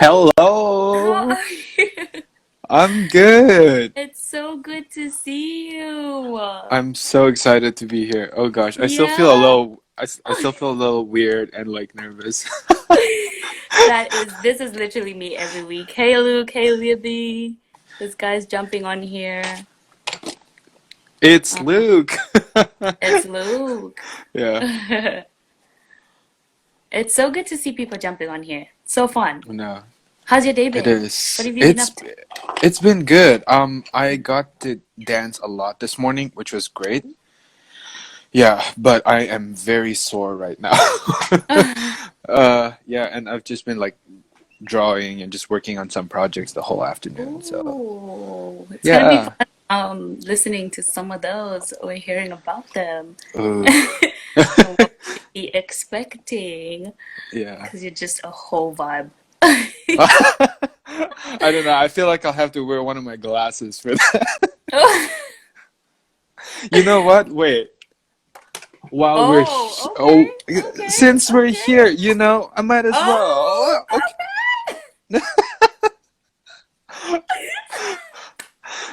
How Hello. are you? I'm good. It's so good to see you. I'm so excited to be here. Oh gosh, I still feel a Yeah. little I still feel a little weird and like nervous. This is literally me every week. Hey Luke, hey Libby. This guy's jumping on here. It's Um, Luke. it's Luke. Yeah. It's so good to see people jumping on here. So fun. No, How's your day it been? What is. have you been up to? It's been good. I got to dance a lot this morning, which was great. Yeah, but I am very sore right now. Yeah, and I've just been like drawing and just working on some projects the whole afternoon. So, Ooh, it's gonna be yeah. fun listening to some of those or hearing about them. Ooh. And what we should be expecting Yeah. because you're just a whole vibe. I don't know. I feel like I'll have to wear one of my glasses for that. You know what? Wait. While Oh, oh, okay, okay, since we're okay. here, I might as Oh, well. Okay.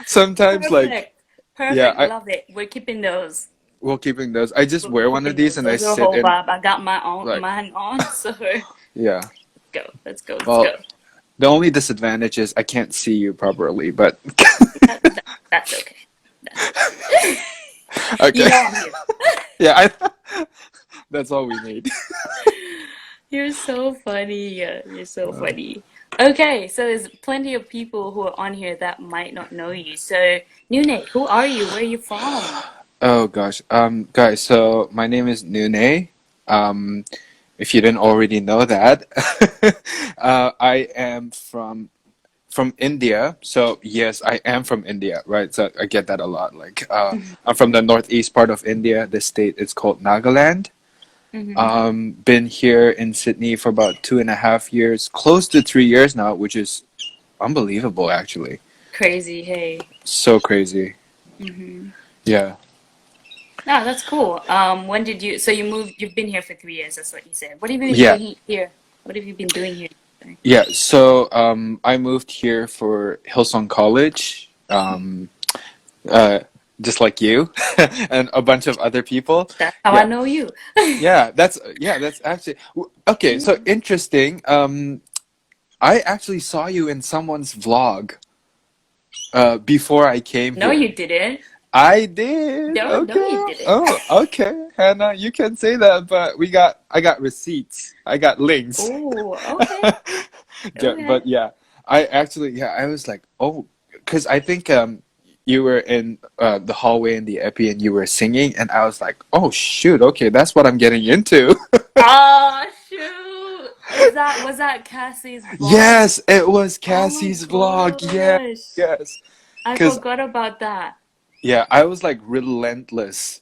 Sometimes, like, perfect. yeah, Perfect. Love it. We're keeping those. we're keeping those. I just We're wear one of keeping these those. and I Those are a sit whole in, vibe. I got like, mine on, so let's yeah. go. Let's go. Let's Well, go. the only disadvantage is I can't see you properly, but That's okay. That's okay. You okay. know I'm here. Yeah, that's all we need. You're so funny. You're so Uh, funny. Okay, so there's plenty of people who are on here that might not know you. So, Noune, who are you? Where are you from? oh gosh. Guys, so my name is Noune. Um, if you didn't already know that, I am from India. So yes, I am from India, right? So I get that a lot. Like, I'm from the northeast part of India. The state is called Nagaland. Hmm. Been here in Sydney for about 2.5 years, close to 3 years now, which is unbelievable, actually. Crazy, hey. So crazy. Hmm. Yeah. No, that's cool. When did you, so you moved, you've been here for 3 years, that's what you said. What have you been Yeah. doing here? What have you been doing here? Sorry. Yeah. So I moved here for Hillsong College, uh, just like you, and a bunch of other people. That's how I Yeah. know you. That's actually okay. So interesting. I actually saw you in someone's vlog before I came No, here. you didn't. I did. No, no, you Okay. didn't. Oh, okay. Hannah, you can say that, but I got receipts. I got links. Oh, okay. Yeah, Okay. but yeah, I was like, oh, because I think you were in the hallway in the epi and you were singing, and I was like, oh shoot, okay, that's what I'm getting into. Oh shoot! Was that Cassie's vlog? Yes, it was Oh my Cassie's vlog. Yes, gosh. yes. I Because forgot about that. yeah, I was like relentless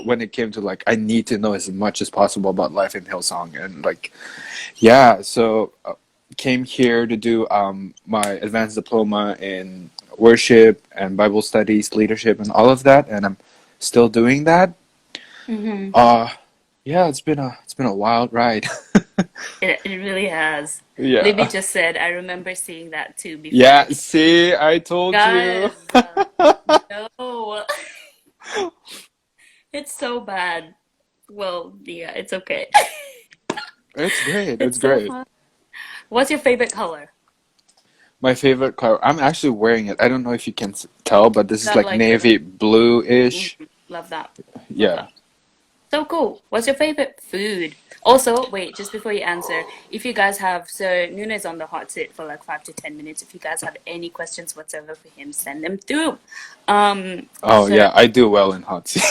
when it came to like I need to know as much as possible about life in Hillsong and like yeah, so came here to do my advanced diploma in worship and Bible studies, leadership, and all of that, and I'm still doing that. Hmm. Uh yeah, it's been a wild ride. It really has. Libby Yeah. just said, I remember seeing that too before I Yeah, came. see, I told you. Guys, no, it's so bad. Well, yeah, it's okay. It's great. It's It's so great. fun. What's your favorite color? My favorite color. I'm actually wearing it. I don't know if you can tell, but this Is is that like like a navy blue-ish. love that. Love Yeah. that. So cool. What's your favorite food? Also, wait, just before you answer, if you guys have, so Nuna's on the hot seat for like 5 to 10 minutes. If you guys have any questions whatsoever for him, send them through. Oh So yeah, I do well in hot seat.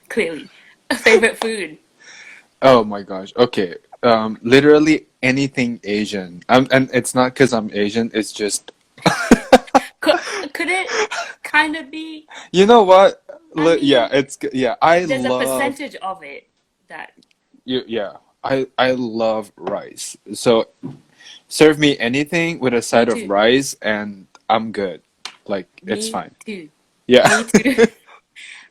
clearly, a favorite food. Oh my gosh. Okay. Literally anything Asian. And it's not because I'm Asian. It's just Could could it kind of be? you know what? I Yeah, mean, yeah. I there's a love percentage of it that you. Yeah, I love rice. So serve me anything with a me side of too. rice, and I'm good. Like it's Me fine. too. Yeah, Me too.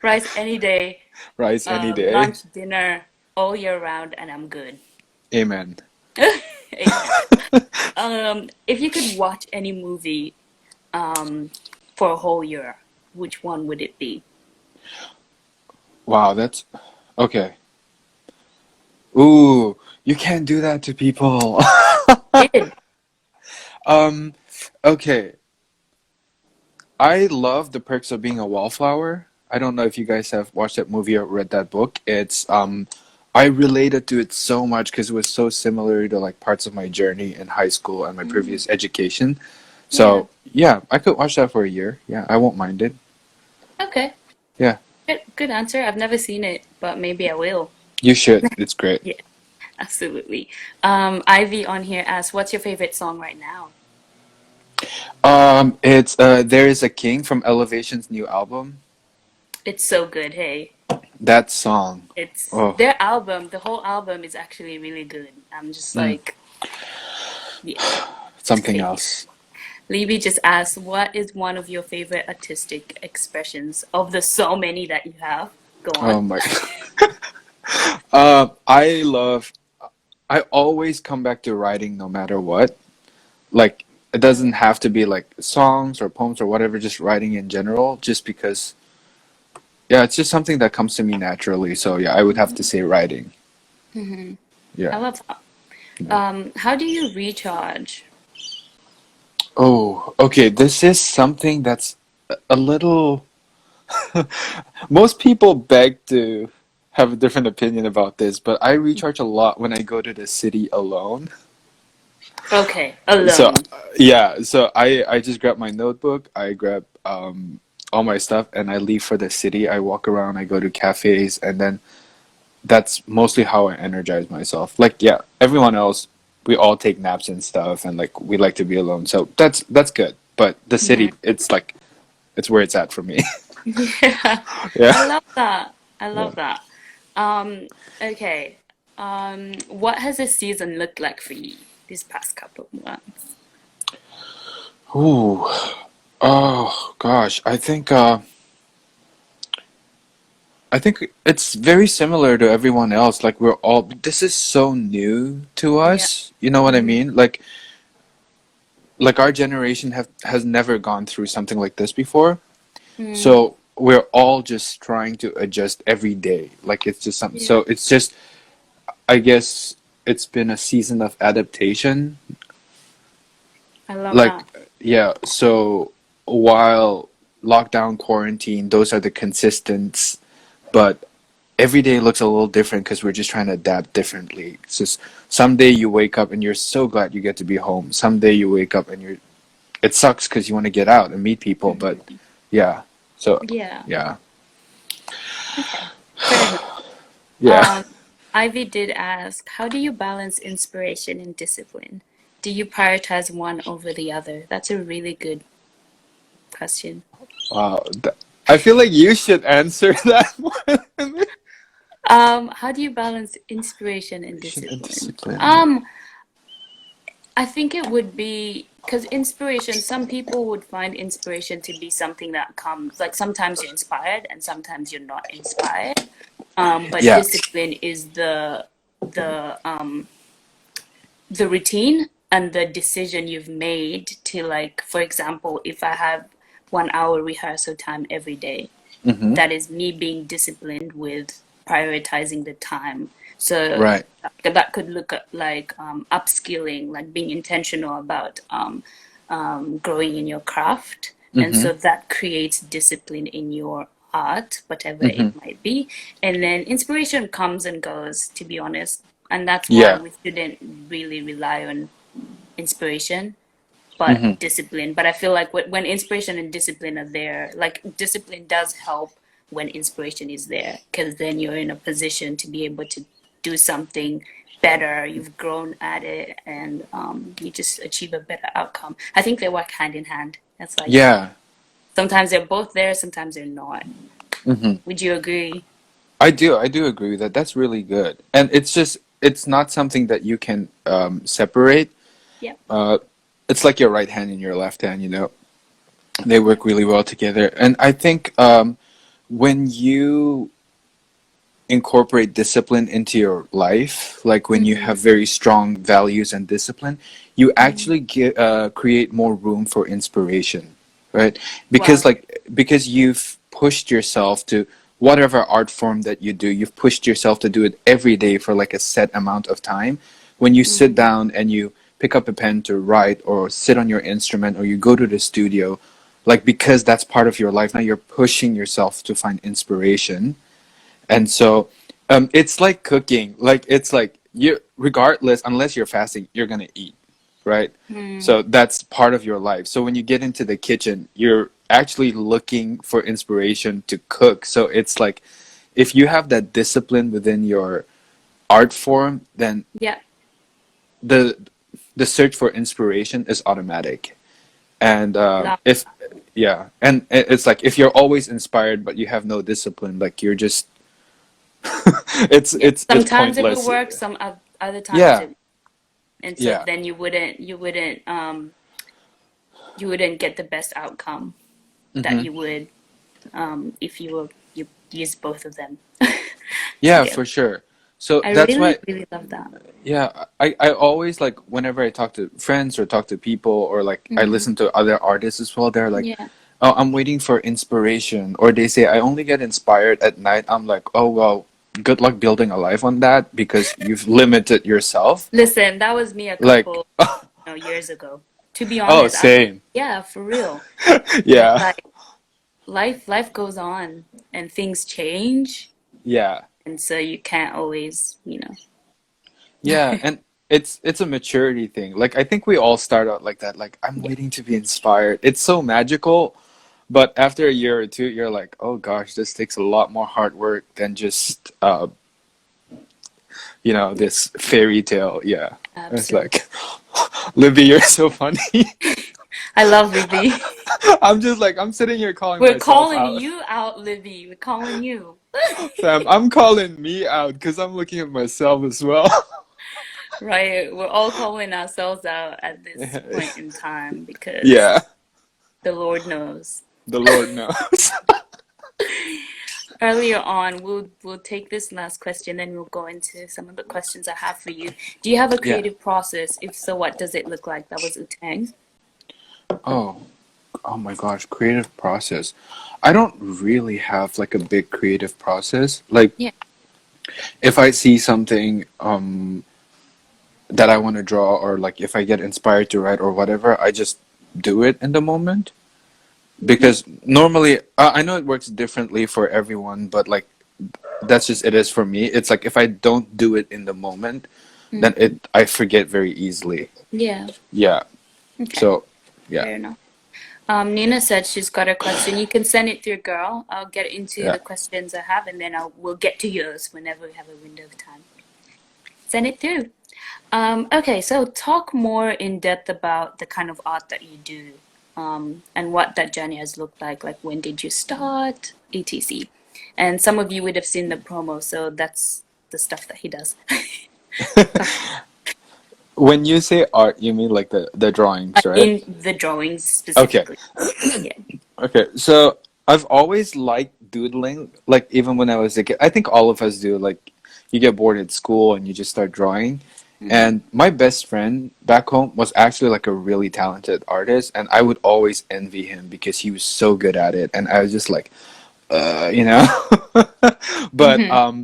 Rice any day, rice any day. lunch, dinner, all year round, and I'm good. Amen. Amen. If you could watch any movie for a whole year, which one would it be? Wow, that's okay. Ooh, you can't do that to people. Did. Um, okay. I love The Perks of Being a Wallflower. I don't know if you guys have watched that movie or read that book. I related to it so much because it was so similar to like parts of my journey in high school and my Mm, previous education. yeah. So yeah, I could watch that for a year. Yeah, I won't mind it. Okay. Yeah, Good answer. I've never seen it, but maybe I will. you should. It's great. Yeah, absolutely. Ivy on here asks, "What's your favorite song right now?" It's There Is a King from Elevation's new album. It's so good. Hey, That song. it's Oh, their album. The whole album is actually really good. I'm just mm, like, yeah, it's something crazy. else. Libby just asked, "What is one of your favorite artistic expressions of the so many that you have?" Go Oh on. my. I love. I always come back to writing no matter what. Like it Oh, doesn't have to be like songs or poems or whatever, just writing in general, just because yeah, it's just something that comes to me naturally. So yeah, I would have to say writing. hmm I Yeah. love that. Yeah. How do you recharge? Oh, okay. This is something that's a little most people beg to have a different opinion about this, but I recharge a lot when I go to the city alone. Okay, So alone. yeah, so I just grab my notebook, I grab all my stuff, and I leave for the city. I walk around, I go to cafes, and then that's mostly how I energize myself. Like yeah, everyone else, we all take naps and stuff, and like we like to be alone. So that's good. But the city, Mhm. it's like it's where it's at for me. Yeah, Yeah. I love that. I Yeah. love that. Um, okay. What has this season looked like for you these past couple of months? Ooh. Oh gosh, I think it's very similar to everyone else. Like we're all this is so new to Yeah. us. You know what I Mm-hmm. mean? Like our generation have has never gone through something like this before. Mm, So we're all just trying to adjust every day. Like it's just something. yeah, So it's just I guess it's been a season of adaptation. I love Like that. yeah, so while lockdown, quarantine, those are the consistents, but every day looks a little different because we're just trying to adapt differently. It's just someday you wake up and you're so glad you get to be home. Someday you wake up and it sucks because you want to get out and meet people, but Hmm. yeah. So Yeah. yeah. Okay. Fair enough. Yeah. Um, Ivy did ask, how do you balance inspiration and discipline? Do you prioritize one over the other? That's a really good question. Wow. I feel like you should answer that one. How do you balance inspiration and And discipline? discipline. I think it would be because inspiration, some people would find inspiration to be something that comes, like sometimes you're inspired and sometimes you're not inspired. But Yeah. discipline is the the routine and the decision you've made to, like, for example, if I have 1 hour rehearsal time every day, Mm-hmm. that is me being disciplined with prioritizing the time. So Right. that could look at like upskilling, like being intentional about growing in your craft. And Mm-hmm. so that creates discipline in your art, whatever Mm-hmm. it might be. And then inspiration comes and goes, to be honest. And that's why Yeah. we shouldn't really rely on inspiration but Mm-hmm. discipline. But I feel like when inspiration and discipline are there, like discipline does help when inspiration is there, because then you're in a position to be able to do something better. You've grown at it, and you just achieve a better outcome. I think they work hand in hand. That's like Yeah. sometimes they're both there, sometimes they're not. Mm-hmm. Would you agree? I do agree with that. That's really good. And it's not something that you can separate. Yeah. Uh, it's like your right hand and your left hand, you know. They work really well together. And I think when you incorporate discipline into your life, like when you Mm-hmm. have very strong values and discipline, you Mm. actually create more room for inspiration, right? Wow. Because you've pushed yourself to whatever art form that you do, you've pushed yourself to do it every day for like a set amount of time. When you sit Mm-hmm. down and you pick up a pen to write or sit on your instrument or you go to the studio, like because that's part of your life now, you're pushing yourself to find inspiration. And so it's like cooking. Like it's like you, regardless, unless you're fasting, you're gonna eat, right? Mm. So that's part of your life. So when you get into the kitchen, you're actually looking for inspiration to cook. So it's like if you have that discipline within your art form, then Yeah. the the search for inspiration is automatic. And Love. if yeah, and it's like if you're always inspired but you have no discipline, like you're just Yeah. it's Sometimes it will pointless. work, other times Yeah, it, and so yeah. then you wouldn't get the best outcome that Hmm. you would if you use both of them Yeah, together. for sure. So I that's really, why, really love that. yeah, I always like whenever I talk to friends or talk to people or like I Hmm. listen to other artists as well, they're like, Yeah. "Oh, I'm waiting for inspiration," or they say, "I only get inspired at night." I'm like, "Oh well, good luck building a life on that because you've limited yourself." Listen, that was me a Like, couple, years ago. To be oh, honest, same. yeah, for real. Yeah, Like life goes on and things change, yeah. and so you can't always, Yeah, and it's a maturity thing. Like I think we all start out like that. Like I'm yeah, waiting to be inspired. It's so magical, but after a year or two, you're like, oh gosh, this takes a lot more hard work than just this fairy tale. Yeah, it's absolutely. like, Libby, you're so funny. I love Libby. I'm just like I'm sitting here calling We're myself calling out. you out, Libby. We're calling you. Fam, I'm calling me out because I'm looking at myself as well. Right, we're all calling ourselves out at this point in time because Yeah, the Lord knows. the Lord knows. Earlier on, we'll take this last question, then we'll go into some of the questions I have for you. Do you have a Yeah. creative process? If so, what does it look like? That was Utang. Oh, oh my gosh, creative process. I don't really have like a big creative process. Like Yeah. if I see something that I want to draw or like if I get inspired to write or whatever, I just do it in the moment. Yeah. Because normally I know it works differently for everyone, but like that's just it is for me. It's like if I don't do it in the moment, then Mm. it I forget very easily. Yeah. Yeah. Okay. So, yeah. Fair enough. Nina said she's got a question. You can send it through, girl. I'll get into Yeah. the questions I have, and then we'll get to yours whenever we have a window of time. Send it through. Okay, so talk more in depth about the kind of art that you do, and what that journey has looked like. Like when did you start, etc. And some of you would have seen the promo, so that's the stuff that he does. When you say art, you mean like the drawings, right? In the drawings Okay. specifically. Yeah. Okay. So I've always liked doodling, like even when I was a kid. I think all of us do. Like you get bored at school and you just start drawing. Hmm. And my best friend back home was actually like a really talented artist, and I would always envy him because he was so good at it. And I was just like, you know. But Hmm.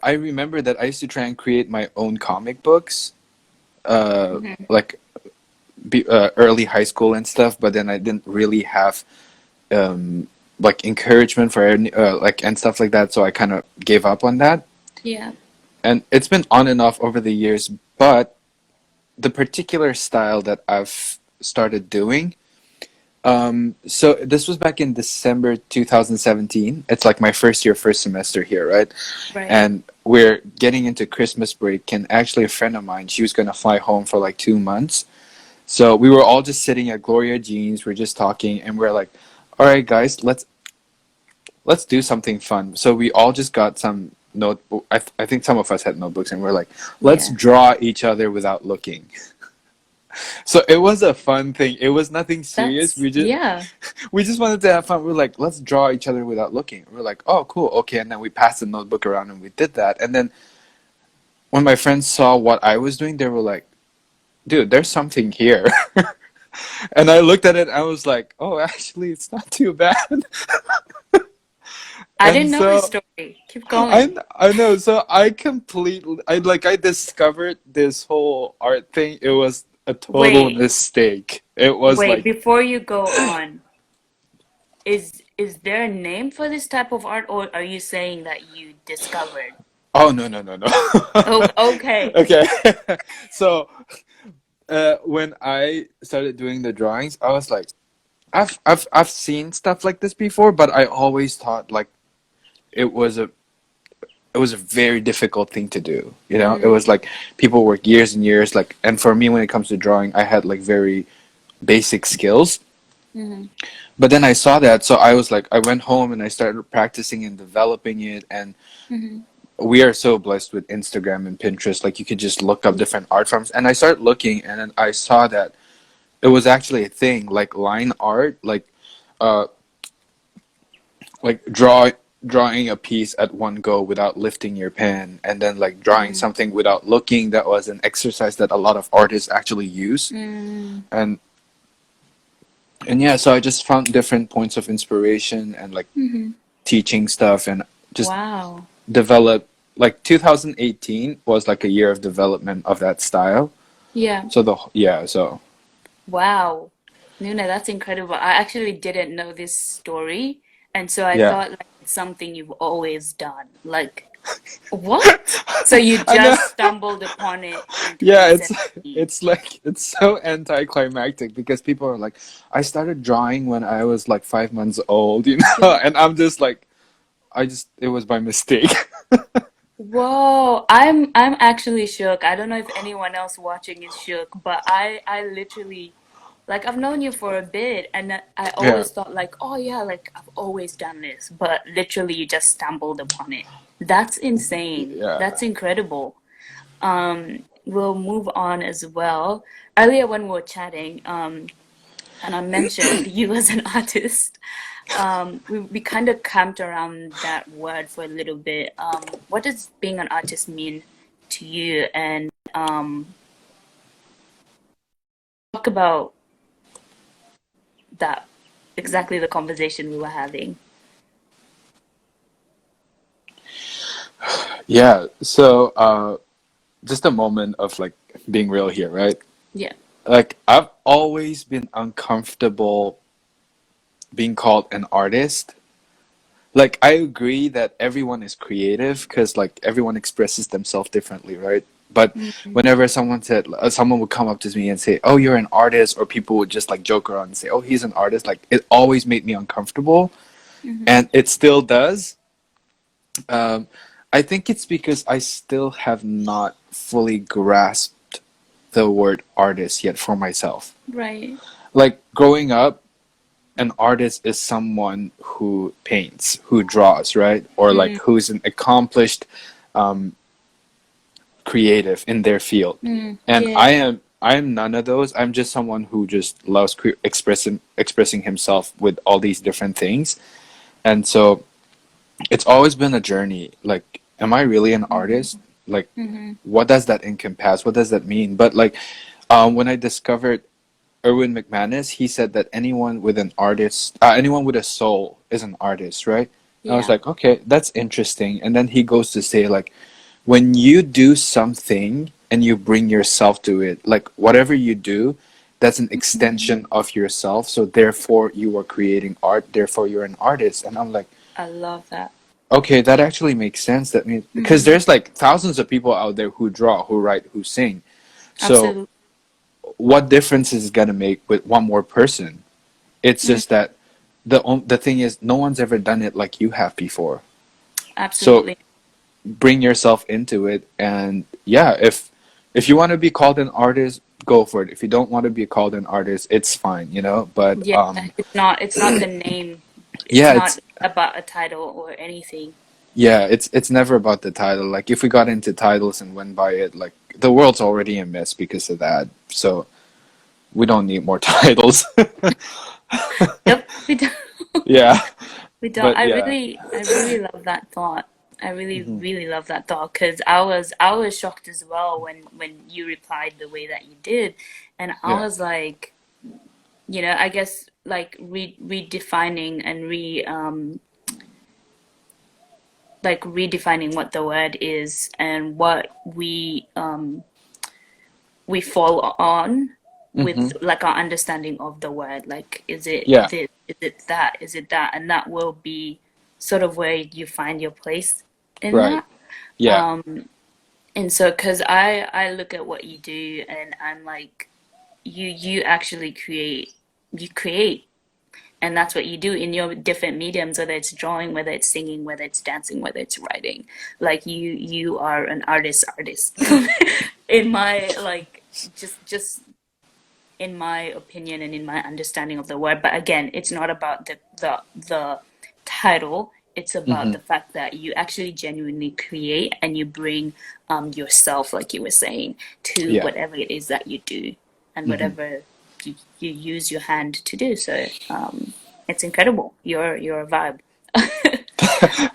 I remember that I used to try and create my own comic books, Hmm. like early high school and stuff. But then I didn't really have um, like encouragement for any, like and stuff like that. So I kind of gave up on that. Yeah. And it's been on and off over the years. But the particular style that I've started doing. So this was back in December 2017. It's like my first year, first semester here, right? Right. And we're getting into Christmas break. And actually, a friend of mine, she was gonna fly home for like 2 months. So we were all just sitting at Gloria Jean's. We're just talking, and we're like, "All right, guys, let's do something fun." So we all just got some notebook. I think some of us had notebooks, and we're like, "Let's Yeah. draw each other without looking." So it was a fun thing. It was nothing serious. That's yeah. We just wanted to have fun. We're like, let's draw each other without looking. We're like, oh, cool, okay. And then we passed the notebook around and we did that. And then when my friends saw what I was doing, they were like, dude, there's something here. And I looked at it and I was like, oh, actually, it's not too bad. I And didn't know this so story. Keep going. I know. So I discovered this whole art thing. It was a total Wait, mistake. It was wait, like, before you go on, is there a name for this type of art, or are you saying that you discovered? oh no no no no. Oh, okay. Okay. So when I started doing the drawings, I was like, I've seen stuff like this before, but I always thought like it was a it was a very difficult thing to do. You know, it Mm, was like people work years and years. Like, and for me, when it comes to drawing, I had like very basic skills. mm, But then I saw that, so I was like, I went home and I started practicing and developing it. And mm, we are so blessed with Instagram and Pinterest. Like, you could just look up different art forms. And I started looking, and then I saw that it was actually a thing, like line art, uh, like drawing a piece at one go without lifting your pen, and then like drawing mm, something without looking. That was an exercise that a lot of artists actually use. mm, And yeah, so I just found different points of inspiration and like mm. teaching stuff and just Wow. develop. Like 2018 was like a year of development of that style. Yeah. So so Wow. Nuna, that's incredible. I actually didn't know this story, and so I yeah. thought like it's something you've always done. Like, what? So you I know. just stumbled upon it in Yeah, 2017. it's like it's so anticlimactic because people are like, I started drawing when I was like 5 months old, you know, and I'm just like, it was by mistake. Whoa, I'm actually shook. I don't know if anyone else watching is shook, but I literally like I've known you for a bit and I Yeah, always thought like, oh yeah, like I've always done this, but literally you just stumbled upon it. That's insane. yeah, That's incredible. We'll move on as well. Earlier when we were chatting, and I mentioned you as an artist. We kind of camped around that word for a little bit. What does being an artist mean to you? And talk about that, exactly the conversation we were having. yeah. So, just a moment of like being real here, right? Yeah. Like I've always been uncomfortable being called an artist. Like I agree that everyone is creative because like everyone expresses themselves differently, right? But Mm-hmm. whenever someone would come up to me and say, "Oh, you're an artist," or people would just like joke around and say, "Oh, he's an artist," like it always made me uncomfortable, Mm-hmm. and it still does. Um, I think it's because I still have not fully grasped the word artist yet for myself. Right. Like growing up, an artist is someone who paints, who draws, right? Or like Mm, who's an accomplished um, creative in their field. mm, And yeah. I am none of those. I'm just someone who just loves expressing himself with all these different things. And so it's always been a journey. Like, am I really an Mm-hmm. artist? Like, Mm-hmm. what does that encompass? What does that mean? But like, when I discovered Erwin McManus, he said that anyone with a soul is an artist, right? And I was Yeah. like, okay, that's interesting. And then he goes to say, like, when you do something and you bring yourself to it, like whatever you do, that's an Mm-hmm. extension of yourself. So therefore, you are creating art. Therefore, you're an artist. And I'm like, I love that. okay, that actually makes sense. That means because Mm-hmm. there's like thousands of people out there who draw, who write, who sing. So Absolutely. what difference is it gonna make with one more person? It's Mm, just that the thing is, no one's ever done it like you have before. So absolutely. bring yourself into it, and yeah, if you want to be called an artist, go for it. If you don't want to be called an artist, it's fine, you know. But Yeah, it's not the name. It's yeah, not about a title or anything. it's never about the title. Like if we got into titles and went by it, like the world's already a mess because of that. So we don't need more titles. Yep, we don't. Yeah, We don't. but yeah. I really love that thought. I really, Hmm. really love that thought because I was shocked as well when you replied the way that you did, and I Yeah. was like, I guess like redefining and like redefining what the word is and what we fall on Hmm. with like our understanding of the word. Like, is it Yeah. this? Is it that? Is it that? And that will be sort of where you find your place in Right. that. Yeah. And so, because I look at what you do and I'm like, you actually create, and that's what you do in your different mediums, whether it's drawing, whether it's singing, whether it's dancing, whether it's writing. Like you are an artist in my like just in my opinion and in my understanding of the word. But again, it's not about the title. It's about Hmm. the fact that you actually genuinely create and you bring yourself, like you were saying, to Yeah. whatever it is that you do and Hmm. whatever you use your hand to do. So it's incredible. You're a vibe.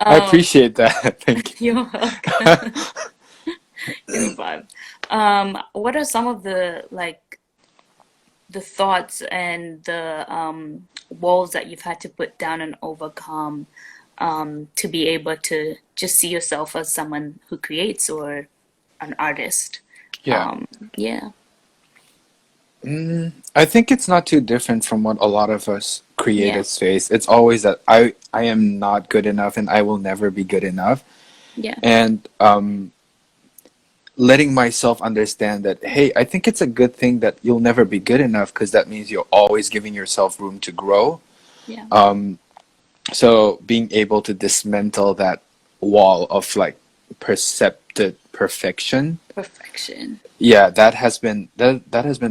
I um, appreciate that. Thank you're you. welcome. You're a vibe. What are some of the thoughts and the walls that you've had to put down and overcome to be able to just see yourself as someone who creates or an artist? Yeah. Um, yeah, I think it's not too different from what a lot of us yeah, creatives face. It's always that I am not good enough and I will never be good enough. yeah, And letting myself understand that, hey, I think it's a good thing that you'll never be good enough because that means you're always giving yourself room to grow. yeah. So being able to dismantle that wall of like percepted perfection, Perfection. yeah, that has been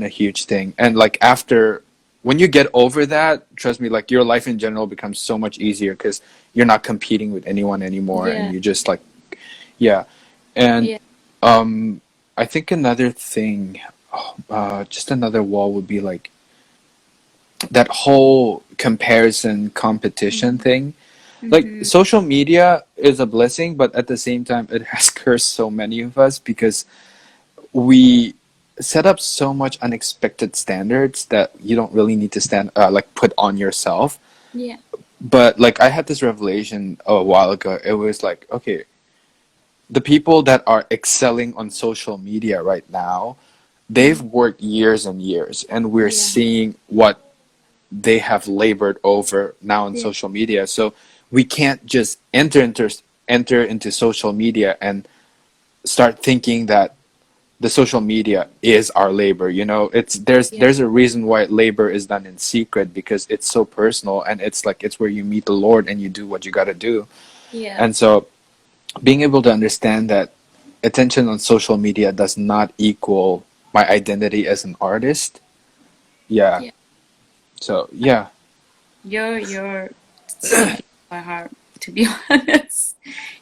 a huge thing. And like after when you get over that, trust me, like your life in general becomes so much easier because you're not competing with anyone anymore and Yeah, you just like yeah. And yeah. I think another thing, just another wall would be like that whole comparison competition Mm-hmm. thing. Like Mm-hmm. social media is a blessing, but at the same time, it has cursed so many of us because we set up so much unexpected standards that you don't really need to like put on yourself. Yeah, But like I had this revelation a while ago. It was like, okay, the people that are excelling on social media right now, they've mm, worked years and years, and we're yeah, seeing what they have labored over now on yeah, social media. So we can't just enter into social media and start thinking that the social media is our labor. You know, it's yeah, there's a reason why labor is done in secret because it's so personal and it's like it's where you meet the Lord and you do what you got to do. yeah, And so being able to understand that attention on social media does not equal my identity as an artist. Yeah. yeah. So yeah. You're speaking to my heart, to be honest.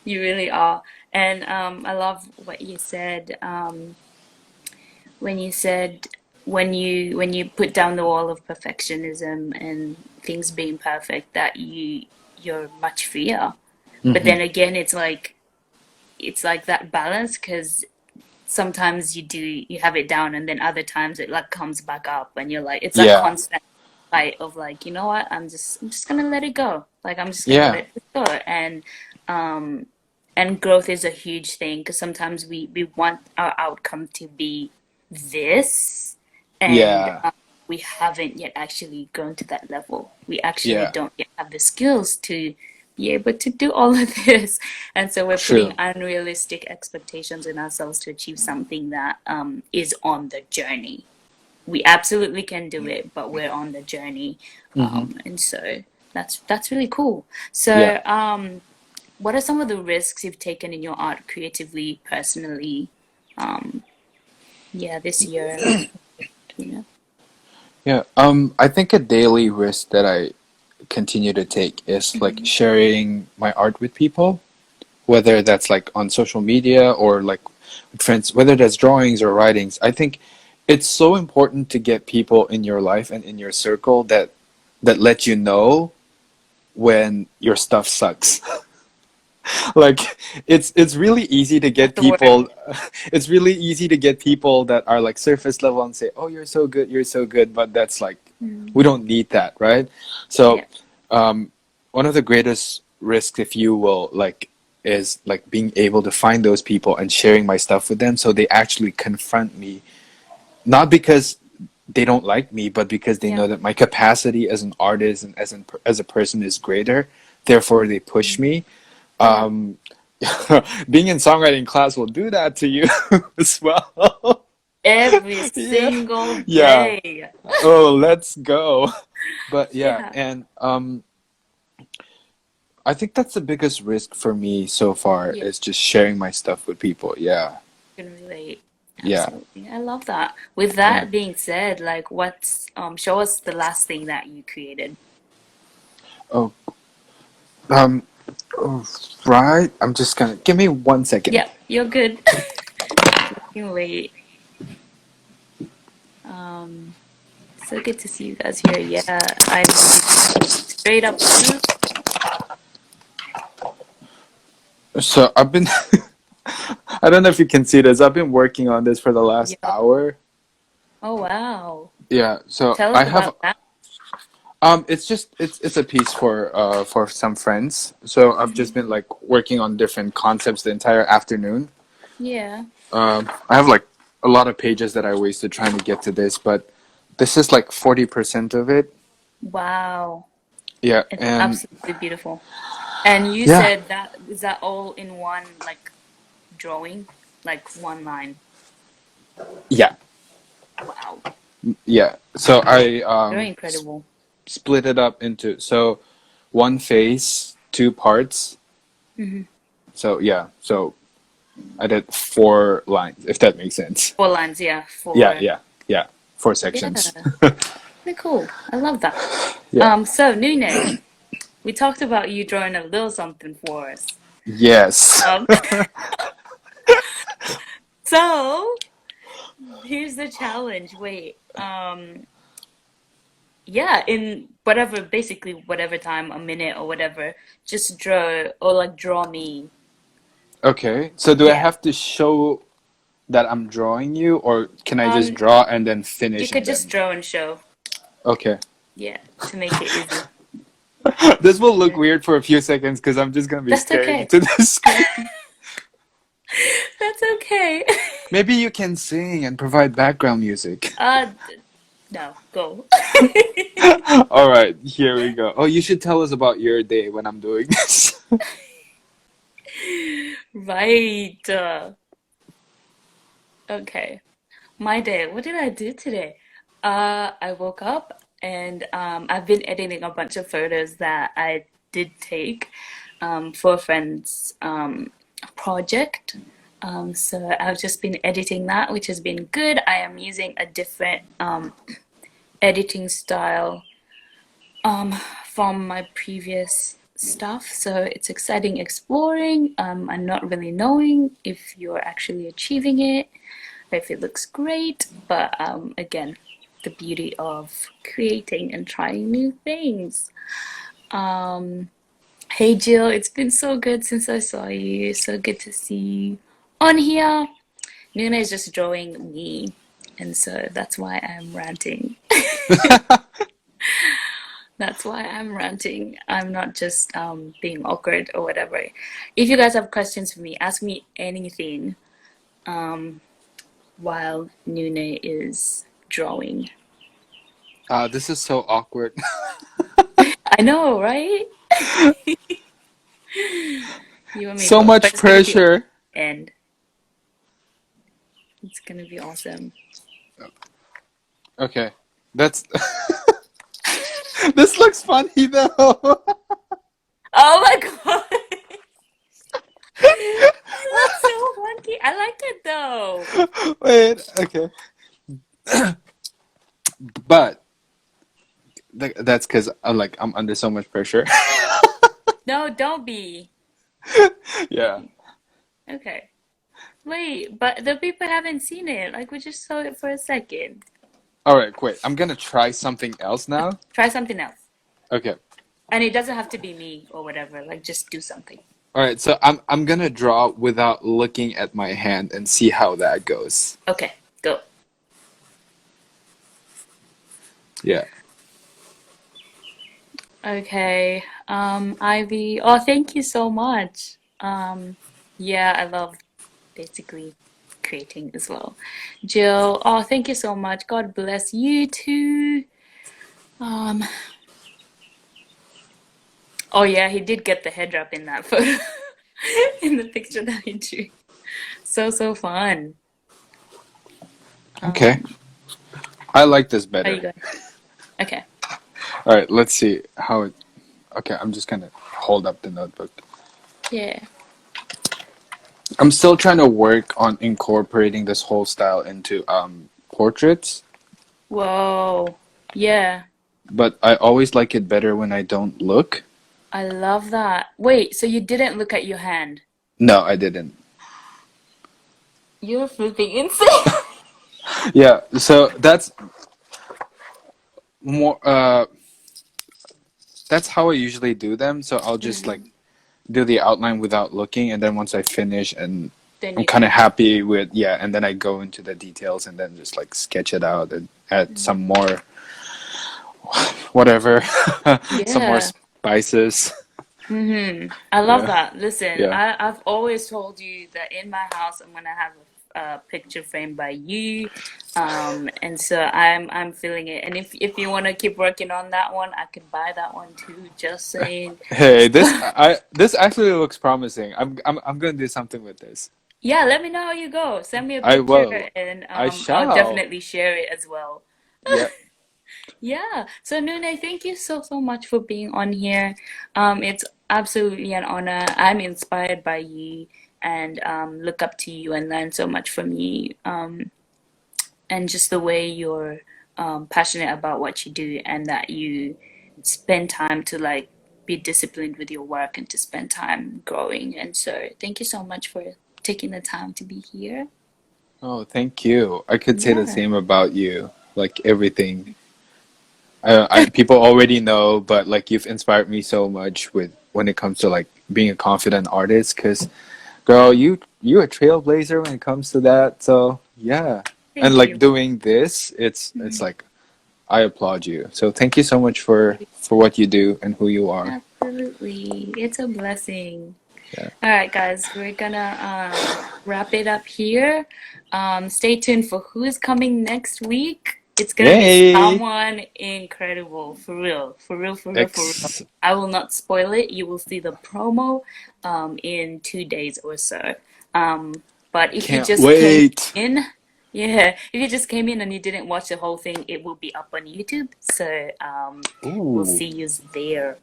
You really are. And I love what you said when you said when you put down the wall of perfectionism and things being perfect that you're much freer. But Hmm. then again, it's like that balance because sometimes you have it down and then other times it like comes back up and you're like it's that Yeah. constant fight of like, you know what, I'm just gonna let it go, like I'm just gonna Yeah. let it go. Um and growth is a huge thing because sometimes we want our outcome to be this, and Yeah. we haven't yet actually grown to that level. We actually Yeah. don't yet have the skills to be able to do all of this. And so we're putting True. unrealistic expectations in ourselves to achieve something that is on the journey. We absolutely can do it, but we're on the journey. Hmm. And so that's really cool. Yeah. So what are some of the risks you've taken in your art creatively, personally, um, yeah, this year, you know? Yeah. I think a daily risk that I continue to take is like Hmm. sharing my art with people, whether that's like on social media or like with friends, whether that's drawings or writings. I think it's so important to get people in your life and in your circle that let you know when your stuff sucks. Like it's really easy to That's get the word. people it's really easy to get people that are like surface level and say, "Oh, you're so good," but that's like Mm. we don't need that, right? So, Yeah. um one of the greatest risks, if you will, like is like being able to find those people and sharing my stuff with them so they actually confront me, not because they don't like me, but because they Yeah. know that my capacity as an artist and as a person is greater. Therefore, they push Mm. me. Yeah. Um, being in songwriting class will do that to you as well. Every Yeah, single yeah. day. Oh, let's go. But yeah, Yeah. and I think that's the biggest risk for me so far Yeah. is just sharing my stuff with people. Yeah, Can relate. yeah, Absolutely. I love that. With yeah. that being said, like what's show us the last thing that you created. Oh, um, oh, right. I'm just gonna give me 1 second. Yeah, you're good. You can wait. Um, so good to see you guys here. Yeah, I'm straight up food. So I've been, I don't know if you can see this. I've been working on this for the last Yep. hour. Oh wow. Yeah. So Tell I us have, about that. it's just it's a piece for some friends. So I've Hmm. just been like working on different concepts the entire afternoon. Yeah. I have like a lot of pages that I wasted trying to get to this, but this is like 40% of it. Wow. Yeah, It's and absolutely beautiful. And you yeah, said that is that all in one like drawing? Like one line. yeah, Wow. yeah. So I Very incredible. split it up into so one phase, two parts. Hmm. So yeah, so I did 4 lines, if that makes sense. Four lines, yeah. Yeah, Four. yeah, yeah. Four Yeah. sections. Very cool. I love that. Yeah. So Nune, we talked about you drawing a little something for us. Yes. Um, so here's the challenge. Wait. Yeah, in whatever, basically whatever time, a minute or whatever, just draw or like draw me. Okay. So do I Yeah. have to show that I'm drawing you, or can I just Um, draw and then you finish could and just then? draw and show. Okay. Yeah, to make it easy. This will look Yeah. weird for a few seconds because I'm just gonna be That's staring okay. into the screen. That's okay. Maybe you can sing and provide background music. No, go. All right, here we go. Oh, you should tell us about your day when I'm doing this. Right. Okay. My day. What did I do today? I woke up and I've been editing a bunch of photos that I did take for a friend's project. So I've just been editing that, which has been good. I am using a different editing style from my previous stuff. So it's exciting exploring and not really knowing if you're actually achieving it or if it looks great. But again, the beauty of creating and trying new things. Um, hey Jill, it's been so good since I saw you. So good to see you on here. Nuna is just drawing me, and so that's why I'm ranting. That's why I'm ranting. I'm not just being awkward or whatever. If you guys have questions for me, ask me anything while Nune is drawing. This is so awkward. I know, right? You and me So both. But much it's gonna be pressure. end. It's gonna be awesome. Okay, that's. This looks funny though. Oh my god! It looks so funky. I like it though. Wait, okay. But that's because I'm under so much pressure. No, don't be. Yeah. Okay. Wait, but the people haven't seen it. Like we just saw it for a second. All right, wait. I'm gonna try something else now. Try something else. Okay. And it doesn't have to be me or whatever. Like just do something. All right, so I'm gonna draw without looking at my hand and see how that goes. Okay, go. Yeah. Okay. Ivy. Oh, thank you so much. Yeah, I love basically creating as well. Jill. Oh, thank you so much. God bless you too. Um, oh yeah, he did get the head wrap in that photo, in the picture that he drew. So fun. Okay. Um, I like this are you better. going? Okay. All right, let's see how it. Okay, I'm just gonna hold up the notebook. Yeah. I'm still trying to work on incorporating this whole style into portraits, Whoa. Yeah. but I always like it better when I don't look. I love that. Wait, so you didn't look at your hand? No, I didn't. You're freaking insane. Yeah, so more that's how I usually do them. So I'll just like Mhm. do the outline without looking, and then once I finish and Then I'm you kind of finish. happy with, yeah, and then I go into the details and then just like sketch it out and add some Mhm. more whatever, some more Yeah. spices. I love Yeah, that. Listen, yeah. I've always told you that in my house I'm gonna have a picture frame by you, and so I'm feeling it. And if you want to keep working on that one, I could buy that one too. Just saying. Hey, So, this actually looks promising. I'm gonna do something with this. yeah, let me know how you go. Send me a I picture, will. and I I'll shall. definitely share it as well. Yeah. Yeah. So Nune, thank you so much for being on here. It's absolutely an honor. I'm inspired by you and look up to you and learn so much from you. And just the way you're passionate about what you do and that you spend time to like be disciplined with your work and to spend time growing. And so thank you so much for taking the time to be here. Oh, thank you. I could say the Yeah. same about you. Like everything. I people already know, but like you've inspired me so much with when it comes to like being a confident artist. Cause girl, you a trailblazer when it comes to that. So yeah, and Thank like you. doing this, it's Mhm. like I applaud you. So thank you so much for what you do and who you are. Absolutely. It's a blessing. Yeah. All right, guys, we're gonna wrap it up here. Stay tuned for who's coming next week. It's gonna be Yay! someone incredible, for real, for real, for real, for real. X I will not spoil it. You will see the promo in 2 days or so. But if you can't just came wait. in, yeah, if you just came in and you didn't watch the whole thing, it will be up on YouTube. So we'll Ooh. see you there.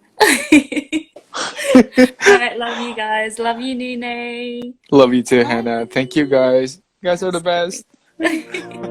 All right, love you guys. Love you, Nene. Love you too, Bye. Hannah. Thank you guys. You guys are the Yes, best. bye.